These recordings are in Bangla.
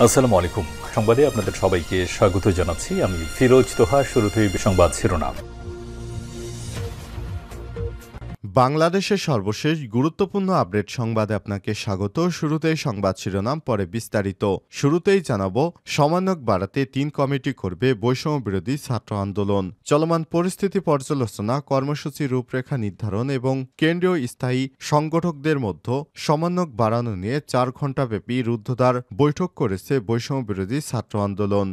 আসসালামু আলাইকুম। সংবাদে আপনাদের সবাইকে স্বাগত জানাচ্ছি। আমি ফিরোজ তোহা। শুরুতেই সংবাদ শিরোনাম। বাংলাদেশের সর্বশেষ গুরুত্বপূর্ণ আপডেট সংবাদে আপনাকে স্বাগত। শুরুতেই সংবাদ শিরোনাম, পরে বিস্তারিত। শুরুতেই জানাবো, সমন্বয় বাড়াতে ৩ কমিটি করবে বৈষম্য বিরোধী ছাত্র আন্দোলন। চলমান পরিস্থিতি পর্যালোচনা, কর্মসূচি রূপরেখা নির্ধারণ এবং কেন্দ্রীয় স্থায়ী সংগঠকদের মধ্যে সমন্বয় বাড়ানো নিয়ে ৪ ঘণ্টাব্যাপী রুদ্ধদ্বার বৈঠক করেছে বৈষম্য বিরোধী ছাত্র আন্দোলন।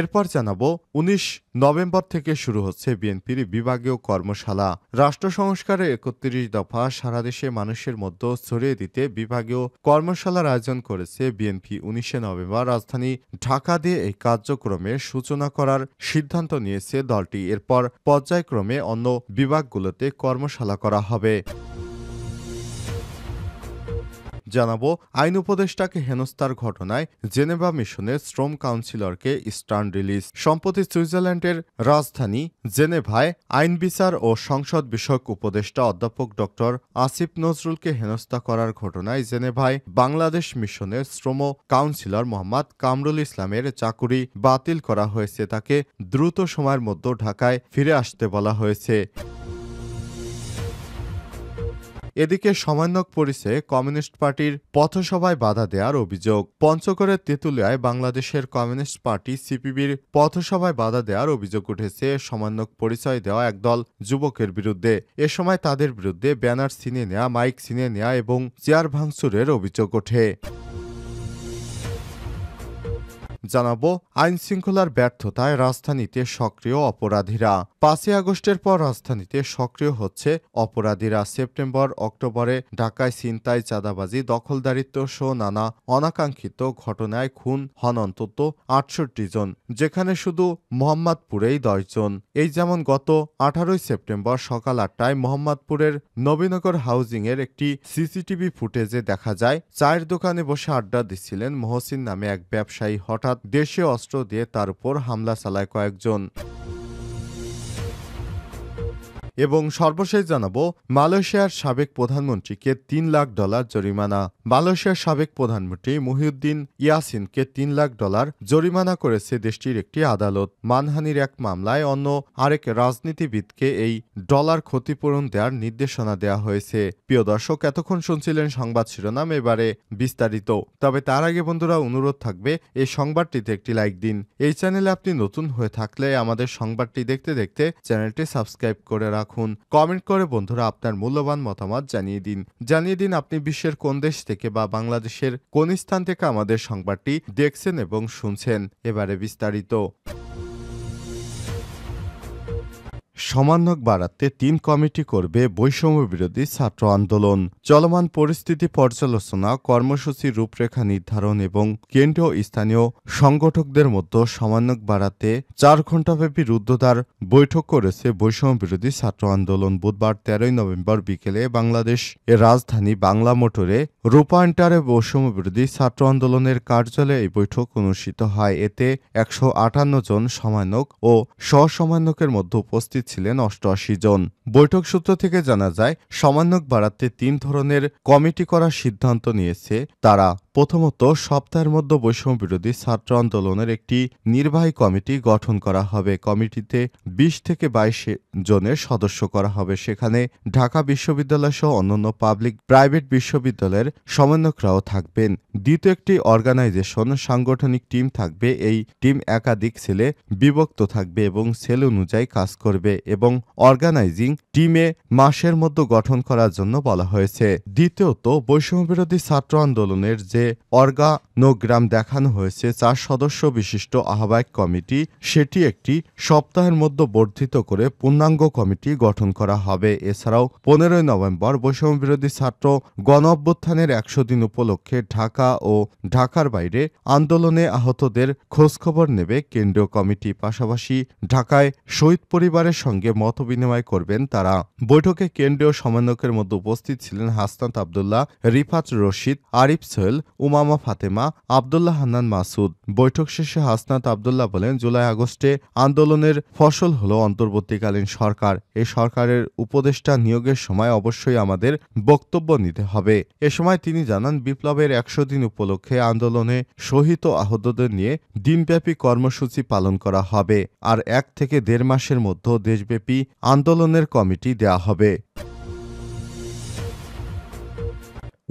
এরপর জানাবো, ১৯ নভেম্বর থেকে শুরু হচ্ছে বিএনপির বিভাগীয় কর্মশালা। রাষ্ট্র সংস্কারের ৩১ দফা সারা দেশে মানুষের মধ্যে ছড়িয়ে দিতে বিভাগীয় কর্মশালার আয়োজন করেছে বিএনপি। ১৯ নভেম্বর রাজধানী ঢাকা দিয়ে এই কার্যক্রমের সূচনা করার সিদ্ধান্ত নিয়েছে দলটি। এরপর পর্যায়ক্রমে অন্য বিভাগগুলোতে কর্মশালা করা হবে। জানাবো, আইন উপদেষ্টাকে হেনস্থার ঘটনায় জেনেভা মিশনের শ্রম কাউন্সিলরকে স্টার্ন রিলিজ। সম্প্রতি সুইজারল্যান্ডের রাজধানী জেনেভায় আইন বিচার ও সংসদ বিষয়ক উপদেষ্টা অধ্যাপক ড আসিফ নজরুলকে হেনস্থা করার ঘটনায় জেনেভায় বাংলাদেশ মিশনের শ্রম কাউন্সিলর মোহাম্মদ কামরুল ইসলামের চাকুরি বাতিল করা হয়েছে। তাকে দ্রুত সময়ের মধ্যে ঢাকায় ফিরে আসতে বলা হয়েছে। এদিকে সমন্বয়ক পরিচয়ে কমিউনিস্ট পার্টির পথসভায় বাধা দেওয়ার অভিযোগ। পঞ্চগড়ের তেঁতুলিয়ায় বাংলাদেশের কমিউনিস্ট পার্টি সিপিবির পথসভায় বাধা দেওয়ার অভিযোগ উঠেছে সমন্বয়ক পরিচয় দেওয়া একদল যুবকের বিরুদ্ধে। এ সময় তাদের বিরুদ্ধে ব্যানার ছিনিয়ে নেওয়া, মাইক ছিনিয়ে নেওয়া এবং চেয়ার ভাঙচুরের অভিযোগ ওঠে। জানাবো, আইন শৃঙ্খলার ব্যর্থতায় রাজধানীতে সক্রিয় অপরাধীরা। ৫ই আগস্টের পর রাজধানীতে সক্রিয় হচ্ছে অপরাধীরা। সেপ্টেম্বর অক্টোবরে ঢাকায় ছিনতাই, চাঁদাবাজি, দখলদারিত্ব সহ নানা অনাকাঙ্ক্ষিত ঘটনায় খুন হন অন্তত ৬৮ জন, যেখানে শুধু মোহাম্মদপুরেই ১০ জন। এই যেমন গত ১৮ সেপ্টেম্বর সকাল ৮টায় মোহাম্মদপুরের নবীনগর হাউজিংয়ের একটি সিসিটিভি ফুটেজে দেখা যায়, চায়ের দোকানে বসে আড্ডা দিচ্ছিলেন মহসিন নামে এক ব্যবসায়ী। হঠাৎ দেশীয় অস্ত্র দিয়ে তার উপর হামলা চালায় কয়েকজন। এবং সর্বশেষ জানাবো, মালয়েশিয়ার সাবেক প্রধানমন্ত্রীকে $৩ লাখ জরিমানা। মালয়েশিয়ার সাবেক প্রধানমন্ত্রী মুহিউদ্দিন ইয়াসিনকে $৩ লাখ জরিমানা করেছে দেশটির একটি আদালত। মানহানির এক মামলায় অন্য আরেক রাজনীতিবিদকে এই ডলার ক্ষতিপূরণ দেওয়ার নির্দেশনা দেওয়া হয়েছে। প্রিয় দর্শক, এতক্ষণ শুনছিলেন সংবাদ শিরোনাম, এবারে বিস্তারিত। তবে তার আগে বন্ধুরা, অনুরোধ থাকবে এই সংবাদটিতে একটি লাইক দিন। এই চ্যানেলে আপনি নতুন হয়ে থাকলে আমাদের সংবাদটি দেখতে দেখতে চ্যানেলটি সাবস্ক্রাইব করে রাখুন। কমেন্ট করে বন্ধুরা আপনার মূল্যবান মতামত জানিয়ে দিন আপনি বিশ্বের কোন দেশ থেকে বা বাংলাদেশের কোন স্থান থেকে আমাদের সংবাদটি দেখছেন এবং শুনছেন। এবারে বিস্তারিত। সমন্বয় বাড়াতে ৩ কমিটি করবে বৈষম্য বিরোধী ছাত্র আন্দোলন। চলমান পরিস্থিতি পর্যালোচনা, কর্মসূচি রূপরেখা নির্ধারণ এবং কেন্দ্রীয় স্থানীয় সংগঠকদের মধ্যে সমন্বয় বাড়াতে ৪ ঘণ্টাব্যাপী রুদ্ধদ্বার বৈঠক করেছে বৈষম্য বিরোধী ছাত্র আন্দোলন। বুধবার ১৩ নভেম্বর বিকেলে বাংলাদেশ এর রাজধানী বাংলা মোটরে রূপায়ণটারে বৈষম্য বিরোধী ছাত্র আন্দোলনের কার্যালয়ে এই বৈঠক অনুষ্ঠিত হয়। এতে ১৫৮ জন সমন্বয়ক ও সহ-সমন্বয়কের মধ্যে উপস্থিত ছিলেন ৮৮ জন। বৈঠক সূত্র থেকে জানা যায়, সমন্বয় বাড়াতে ৩ ধরনের কমিটি করার সিদ্ধান্ত নিয়েছে তারা। প্রথমত, সপ্তাহের মধ্যে বৈষম্য বিরোধী ছাত্র আন্দোলনের একটি নির্বাহী কমিটি গঠন করা হবে। কমিটিতে ২০ থেকে ২২ জনের সদস্য করা হবে। সেখানে ঢাকা বিশ্ববিদ্যালয় সহ অন্যান্য পাবলিক প্রাইভেট বিশ্ববিদ্যালয়ের সমন্বয়করাও থাকবেন। দ্বিতীয়, একটি অর্গানাইজেশন সাংগঠনিক টিম থাকবে। এই টিম একাধিক সেলে বিভক্ত থাকবে এবং সেল অনুযায়ী কাজ করবে এবং অর্গানাইজিং টিমে মাসের মধ্যে গঠন করার জন্য বলা হয়েছে। দ্বিতীয়ত, বৈষম্য বিরোধী ছাত্র আন্দোলনের যে অর্গানোগ্রাম দেখানো হয়েছে ৪ সদস্য বিশিষ্ট আহ্বায়ক কমিটি, সেটি একটি সপ্তাহের মধ্যে বর্ধিত করে পূর্ণাঙ্গ কমিটি গঠন করা হবে। এছাড়াও ১৫ নভেম্বর বৈষম্য বিরোধী ছাত্র গণ অভ্যুত্থানের ১০০ দিন উপলক্ষে ঢাকা ও ঢাকার বাইরে আন্দোলনে আহতদের খোঁজখবর নেবে কেন্দ্রীয় কমিটি। পাশাপাশি ঢাকায় শহীদ পরিবারের সঙ্গে মতবিনিময় করবেন তারা। বৈঠকে কেন্দ্রীয় সমন্বয়কের মধ্যে উপস্থিত ছিলেন হাসনাত আব্দুল্লাহ, রিফাত রশিদ, আরিফ সোহেল, উমামা ফাতেমা, আব্দুল্লাহ হান্নান মাসুদ। বৈঠক শেষে হাসনাত আব্দুল্লাহ বলেন, জুলাই আগস্টে আন্দোলনের ফসল হলো অন্তর্বর্তীকালীন সরকার। এই সরকারের উপদেষ্টা নিয়োগের সময় অবশ্যই আমাদের বক্তব্য নিতে হবে। এ সময় তিনি জানান, বিপ্লবের ১০০ দিন উপলক্ষে আন্দোলনে শহীদ ও আহতদের নিয়ে দিনব্যাপী কর্মসূচি পালন করা হবে। আর ১ থেকে ১.৫ মাসের মধ্যে দেশব্যাপী আন্দোলনের কমিটি দেয়া হবে।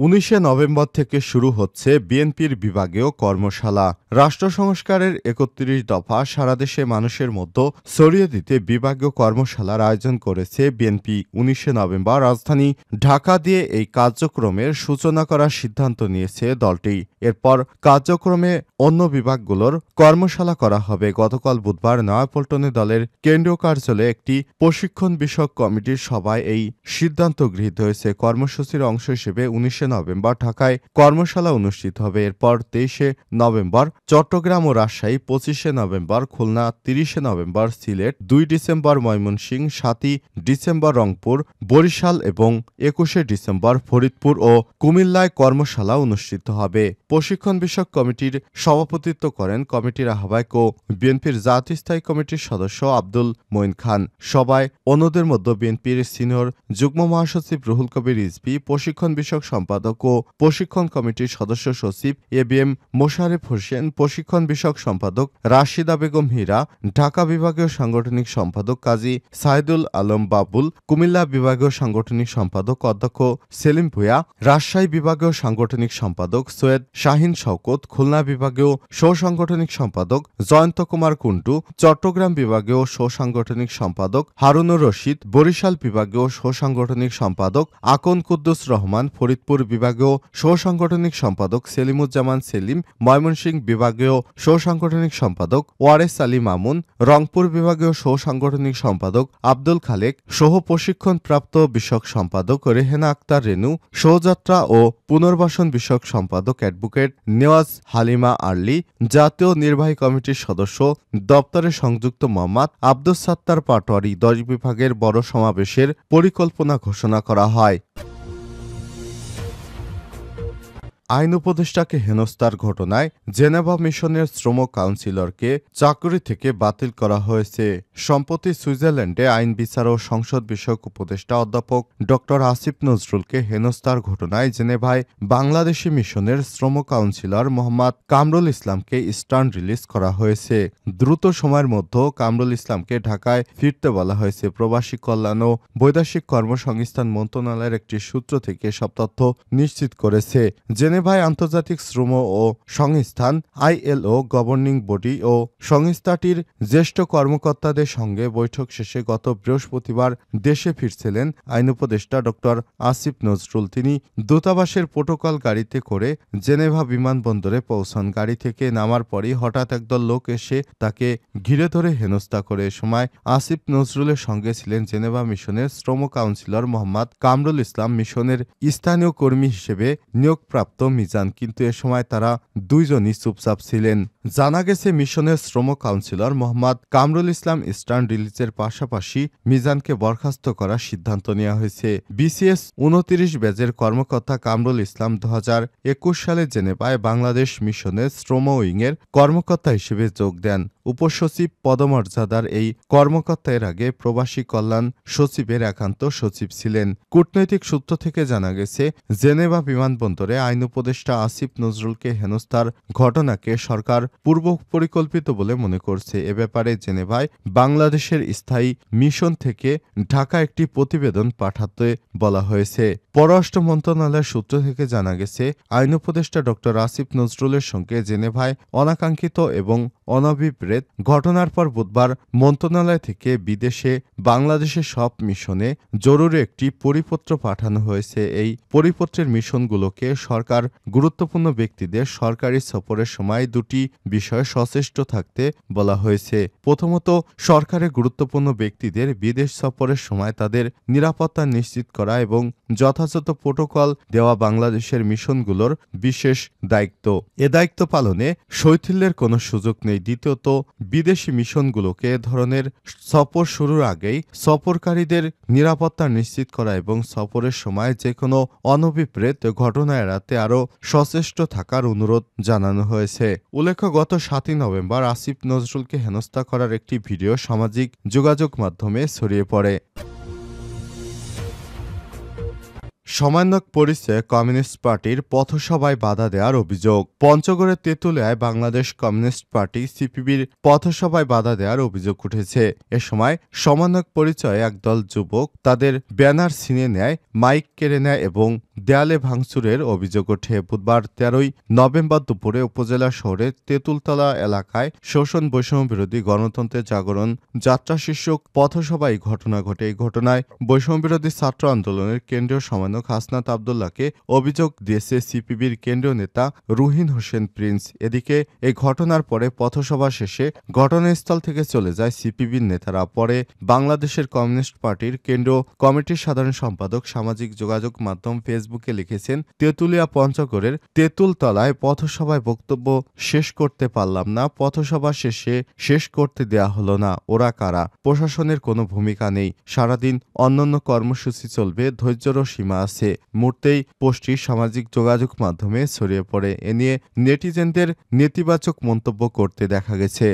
১৯শে নভেম্বর থেকে শুরু হচ্ছে বিএনপির বিভাগীয় কর্মশালা। রাষ্ট্র সংস্কারের ৩১ দফা সারা দেশে মানুষের মধ্যে ছড়িয়ে দিতে বিভাগীয় কর্মশালার আয়োজন করেছে বিএনপি। ১৯শে নভেম্বর রাজধানী ঢাকা দিয়ে এই কার্যক্রমের সূচনা করার সিদ্ধান্ত নিয়েছে দলটি। এরপর কার্যক্রমে অন্য বিভাগগুলোর কর্মশালা করা হবে। গতকাল বুধবার নয়াপল্টনে দলের কেন্দ্রীয় কার্যালয়ে একটি প্রশিক্ষণ বিষয়ক কমিটির সভায় এই সিদ্ধান্ত গৃহীত হয়েছে। কর্মসূচির অংশ হিসেবে ১৯শে নভেম্বর ঢাকায় কর্মশালা অনুষ্ঠিত হবে। এরপর ২৩শে নভেম্বর চট্টগ্রাম ও রাজশাহী, ২৫শে নভেম্বর খুলনা, ৩০শে নভেম্বর সিলেট, ২ ডিসেম্বর ময়মনসিংহ, ৭ই ডিসেম্বর রংপুর, বরিশাল এবং ২১শে ডিসেম্বর ফরিদপুর ও কুমিল্লায় কর্মশালা অনুষ্ঠিত হবে। প্রশিক্ষণ বিষয়ক কমিটির সভাপতিত্ব করেন কমিটির আহ্বায়ক ও বিএনপির জাতীয় স্থায়ী কমিটির সদস্য আব্দুল মঈন খান। সভায় অন্যদের মধ্যে বিএনপির সিনিয়র যুগ্ম মহাসচিব রুহুল কবির রিজভী, প্রশিক্ষণ বিষয়ক সম্পাদক ও প্রশিক্ষণ কমিটির সদস্য সচিব এবিএম মোশারেফ হোসেন, প্রশিক্ষণ বিষয়ক সম্পাদক রাশিদা বেগম হীরা, ঢাকা বিভাগীয় সাংগঠনিক সম্পাদক কাজী সাইদুল আলম বাবুল, কুমিল্লা বিভাগীয় সাংগঠনিক সম্পাদক অধ্যক্ষ সেলিম ভূঁইয়া, রাজশাহী বিভাগীয় সাংগঠনিক সম্পাদক সৈয়দ শাহিন শওকত, খুলনা বিভাগীয় সহ-সাংগঠনিক সম্পাদক জয়ন্ত কুমার কুন্টু, চট্টগ্রাম বিভাগীয় সহ-সাংগঠনিক সম্পাদক হারুনুর রশিদ, বরিশাল বিভাগীয় সহ-সাংগঠনিক সম্পাদক আকন কুদ্দুস রহমান, ফরিদপুর বিভাগীয় সহ-সাংগঠনিক সম্পাদক সেলিমুজ্জামান সেলিম, ময়মনসিংহ বিভাগীয় সহ-সাংগঠনিক সম্পাদক ওয়ারেস আলী মামুন, রংপুর বিভাগীয় সহ-সাংগঠনিক সম্পাদক আব্দুল খালেক, সহ প্রশিক্ষণপ্রাপ্ত বিষয়ক সম্পাদক রেহেনা আক্তার রেনু, শোভাযাত্রা ও পুনর্বাসন বিষয়ক সম্পাদক অ্যাডভোকেট নেওয়াজ হালিমা আরলি, জাতীয় নির্বাহী কমিটির সদস্য দপ্তরের সংযুক্ত মোহাম্মদ আব্দুস সাত্তার পাটোয়ারি। ১০ বিভাগের বড় সমাবেশের পরিকল্পনা ঘোষণা করা হয়। আইন উপদেষ্টাকে হেনস্থার ঘটনায় জেনেভা মিশনের শ্রম কাউন্সিলরকে চাকরি থেকে বাতিল করা হয়েছে। সম্প্রতি সুইজারল্যান্ডে আইন বিচার ও সংসদ বিষয়ক উপদেষ্টা অধ্যাপক ড আসিফ নজরুলকে হেনস্থার ঘটনায় জেনেভায় বাংলাদেশি মিশনের শ্রম কাউন্সিলর মোহাম্মদ কামরুল ইসলামকে স্টার্ন রিলিজ করা হয়েছে। দ্রুত সময়ের মধ্যে কামরুল ইসলামকে ঢাকায় ফিরতে বলা হয়েছে। প্রবাসী কল্যাণ ও বৈদেশিক কর্মসংস্থান মন্ত্রণালয়ের একটি সূত্র থেকে সব তথ্য নিশ্চিত করেছে। জেনেভায় আন্তর্জাতিক শ্রম ও সংস্থান আইএলও গভর্নিং বডি ও সংস্থাটির জ্যেষ্ঠ কর্মকর্তাদের সঙ্গে বৈঠক শেষে গত বৃহস্পতিবার দেশে ফিরছিলেন আইন উপদেষ্টা ড আসিফ নজরুল। তিনি দূতাবাসের প্রোটোকল গাড়িতে করে জেনেভা বিমানবন্দরে পৌঁছান। গাড়ি থেকে নামার পরই হঠাৎ একদল লোক এসে তাকে ঘিরে ধরে হেনস্থা করে। এ সময় আসিফ নজরুলের সঙ্গে ছিলেন জেনেভা মিশনের শ্রম কাউন্সিলর মোহাম্মদ কামরুল ইসলাম, মিশনের স্থানীয় কর্মী হিসেবে নিয়োগপ্রাপ্ত মিজান। কিন্তু এ সময় তারা দুইজনই চুপচাপ ছিলেন। জানা গেছে, মিশনের শ্রম কাউন্সিলর মোহাম্মদ কামরুল ইসলাম স্টার্ন রিলিজের পাশাপাশি মিজানকে বরখাস্ত করার সিদ্ধান্ত নেওয়া হয়েছে। বিসিএস ২৯ ব্যাচের কর্মকর্তা কামরুল ইসলাম ২০২১ সালে জেনেভায় বাংলাদেশ মিশনের শ্রম উইংয়ের কর্মকর্তা হিসেবে যোগ দেন। উপসচিব পদমর্যাদার এই কর্মকর্তা এর আগে প্রবাসী কল্যাণ সচিবের একান্ত সচিব ছিলেন। কূটনৈতিক সূত্র থেকে জানা গেছে, জেনেভা বিমানবন্দরে আইন উপদেষ্টা আসিফ নজরুলকে হেনস্থার ঘটনাকে সরকার পূর্ব পরিকল্পিত বলে মনে করছে। এ ব্যাপারে জেনেভায় বাংলাদেশের স্থায়ী মিশন থেকে ঢাকা একটি প্রতিবেদন পাঠাতে বলা হয়েছে। পররাষ্ট্র মন্ত্রণালয়ের সূত্র থেকে জানা গেছে, আইন উপদেষ্টা ড আসিফ নজরুলের সঙ্গে জেনেভায় অনাকাঙ্ক্ষিত এবং অনভিপ্রেত ঘটনার পর বুধবার মন্ত্রণালয় থেকে বিদেশে বাংলাদেশের সব মিশনে জরুরি একটি পরিপত্র পাঠানো হয়েছে। এই পরিপত্রের মিশনগুলোকে সরকার গুরুত্বপূর্ণ ব্যক্তিদের সরকারি সফরের সময় দুটি বিষয়ে সচেষ্ট থাকতে বলা হয়েছে। প্রথমত, সরকারের গুরুত্বপূর্ণ ব্যক্তিদের বিদেশ সফরের সময় তাদের নিরাপত্তা নিশ্চিত করা এবং যথাযথ প্রোটোকল দেওয়া বাংলাদেশের মিশনগুলোর বিশেষ দায়িত্ব। এ দায়িত্ব পালনে শৈথিল্যের কোনো সুযোগ নেই। দ্বিতীয়ত বিদেশি মিশনগুলোকে এ ধরনের সফর শুরুর আগেই সফরকারীদের নিরাপত্তা নিশ্চিত করা এবং সফরের সময় যে কোনো অনভিপ্রেত ঘটনা এড়াতে আরও সচেষ্ট থাকার অনুরোধ জানানো হয়েছে। উল্লেখ্য, গত ৭ই নভেম্বর আসিফ নজরুলকে হেনস্থা করার একটি ভিডিও সামাজিক যোগাযোগ মাধ্যমে ছড়িয়ে পড়ে। সমন্বয়ক পরিচয়ে কমিউনিস্ট পার্টির পথসভায় বাধা দেওয়ার অভিযোগ। পঞ্চগড়ের তেঁতুলিয়ায় বাংলাদেশ কমিউনিস্ট পার্টি সিপিবির পথসভায় বাধা দেওয়ার অভিযোগ উঠেছে। এ সময় সমন্বয়ক পরিচয়ে একদল যুবক তাদের ব্যানার ছিনিয়ে নেয়, মাইক কেড়ে নেয় এবং দেয়ালে ভাঙচুরের অভিযোগ ওঠে। বুধবার ১৩ই নভেম্বর দুপুরে উপজেলা শহরের তেঁতুলতলা এলাকায় শোষণ বৈষম্য বিরোধী গণতন্ত্রের জাগরণ যাত্রা শীর্ষক পথসভায় এই ঘটনা ঘটে। এই ঘটনায় বৈষম্য বিরোধী ছাত্র আন্দোলনের কেন্দ্রীয় সমন্বয়ক হাসনাত আব্দুল্লাহকে অভিযোগ দিয়েছে সিপিবির কেন্দ্রীয় নেতা রুহিন হোসেন প্রিন্স। এদিকে এই ঘটনার পরে পথসভা শেষে ঘটনাস্থল থেকে চলে যায় সিপিবির নেতারা। পরে বাংলাদেশের কমিউনিস্ট পার্টির কেন্দ্রীয় কমিটির সাধারণ সম্পাদক সামাজিক যোগাযোগ মাধ্যম ফেসবুকে লিখেছেন, তেঁতুলিয়া পঞ্চগড়ের তেঁতুলতলায় পথসভায় বক্তব্য শেষ করতে পারলাম না, পথসভা শেষ করতে দেয়া হলো না। ওরা কারা? প্রশাসনের কোনো ভূমিকা নেই, সারাদিন অন্যান্য কর্মসূচি চলবে, ধৈর্যেরও সীমা আছে। মুহূর্তেই পোস্টটি সামাজিক যোগাযোগ মাধ্যমে ছড়িয়ে পড়ে। এ নিয়ে নেটিজেনদের নেতিবাচক মন্তব্য করতে দেখা গেছে।